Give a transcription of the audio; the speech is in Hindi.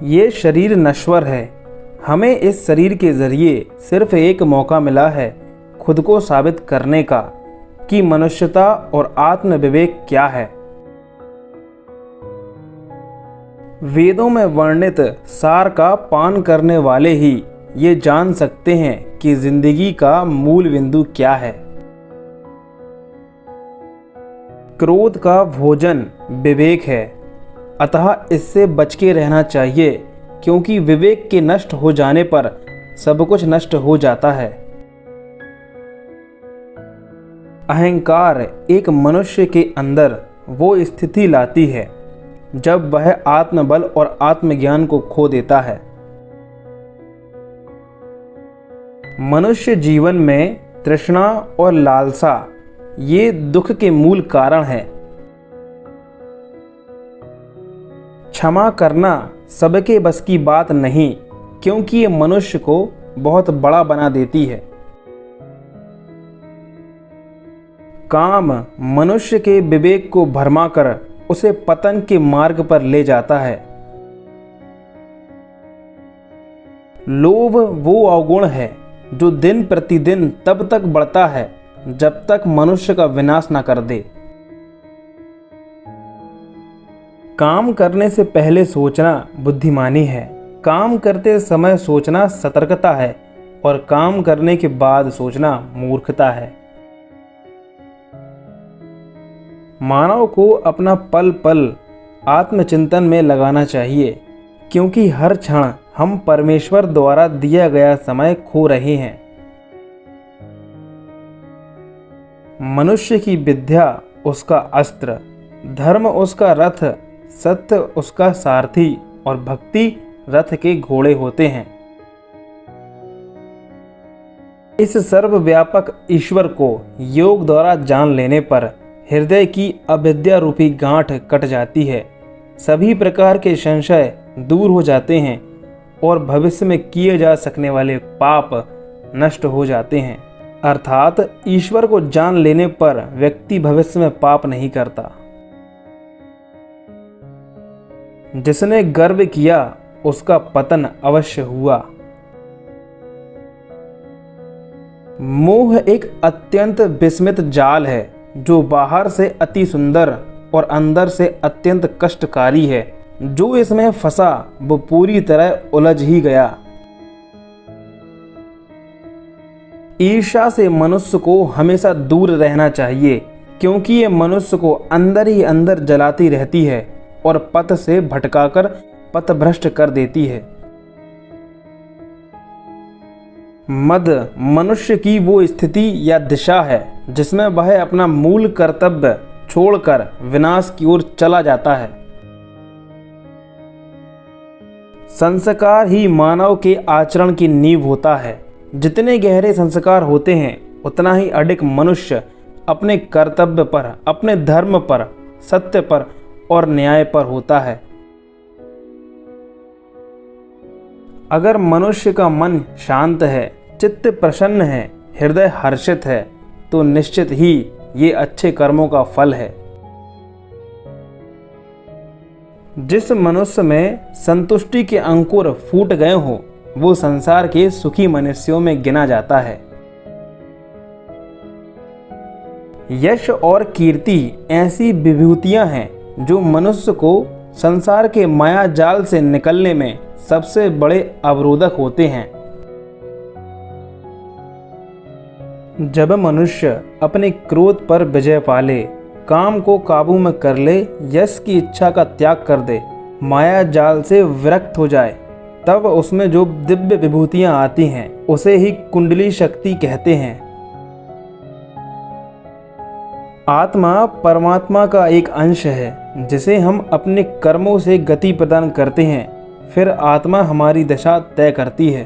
ये शरीर नश्वर है। हमें इस शरीर के जरिए सिर्फ एक मौका मिला है खुद को साबित करने का कि मनुष्यता और आत्म विवेक क्या है। वेदों में वर्णित सार का पान करने वाले ही ये जान सकते हैं कि जिंदगी का मूल बिंदु क्या है। क्रोध का भोजन विवेक है, अतः इससे बच के रहना चाहिए, क्योंकि विवेक के नष्ट हो जाने पर सब कुछ नष्ट हो जाता है। अहंकार एक मनुष्य के अंदर वो स्थिति लाती है जब वह आत्मबल और आत्मज्ञान को खो देता है। मनुष्य जीवन में तृष्णा और लालसा ये दुख के मूल कारण है। क्षमा करना सबके बस की बात नहीं, क्योंकि ये मनुष्य को बहुत बड़ा बना देती है। काम मनुष्य के विवेक को भरमाकर उसे पतन के मार्ग पर ले जाता है। लोभ वो अवगुण है जो दिन प्रतिदिन तब तक बढ़ता है जब तक मनुष्य का विनाश न कर दे। काम करने से पहले सोचना बुद्धिमानी है, काम करते समय सोचना सतर्कता है, और काम करने के बाद सोचना मूर्खता है। मानव को अपना पल पल आत्मचिंतन में लगाना चाहिए, क्योंकि हर क्षण हम परमेश्वर द्वारा दिया गया समय खो रहे हैं। मनुष्य की विद्या उसका अस्त्र, धर्म उसका रथ, सत्य उसका सारथी और भक्ति रथ के घोड़े होते हैं। इस सर्वव्यापक ईश्वर को योग द्वारा जान लेने पर हृदय की अविद्या रूपी गांठ कट जाती है, सभी प्रकार के संशय दूर हो जाते हैं और भविष्य में किए जा सकने वाले पाप नष्ट हो जाते हैं। अर्थात ईश्वर को जान लेने पर व्यक्ति भविष्य में पाप नहीं करता। जिसने गर्व किया उसका पतन अवश्य हुआ। मोह एक अत्यंत विस्मित जाल है जो बाहर से अति सुंदर और अंदर से अत्यंत कष्टकारी है। जो इसमें फंसा वो पूरी तरह उलझ ही गया। ईर्ष्या से मनुष्य को हमेशा दूर रहना चाहिए, क्योंकि ये मनुष्य को अंदर ही अंदर जलाती रहती है और पथ से भटकाकर पथभ्रष्ट कर देती है। मद मनुष्य की वो स्थिति या दिशा है जिसमें वह अपना मूल कर्तव्य छोड़कर विनाश की ओर चला जाता है। संस्कार ही मानव के आचरण की नींव होता है। जितने गहरे संस्कार होते हैं उतना ही अधिक मनुष्य अपने कर्तव्य पर, अपने धर्म पर, सत्य पर और न्याय पर होता है। अगर मनुष्य का मन शांत है, चित्त प्रसन्न है, हृदय हर्षित है, तो निश्चित ही ये अच्छे कर्मों का फल है। जिस मनुष्य में संतुष्टि के अंकुर फूट गए हो वो संसार के सुखी मनुष्यों में गिना जाता है। यश और कीर्ति ऐसी विभूतियां हैं जो मनुष्य को संसार के माया जाल से निकलने में सबसे बड़े अवरोधक होते हैं। जब मनुष्य अपने क्रोध पर विजय पाले, काम को काबू में कर ले, यश की इच्छा का त्याग कर दे, माया जाल से विरक्त हो जाए, तब उसमें जो दिव्य विभूतियां आती हैं उसे ही कुंडली शक्ति कहते हैं। आत्मा परमात्मा का एक अंश है जिसे हम अपने कर्मों से गति प्रदान करते हैं, फिर आत्मा हमारी दशा तय करती है।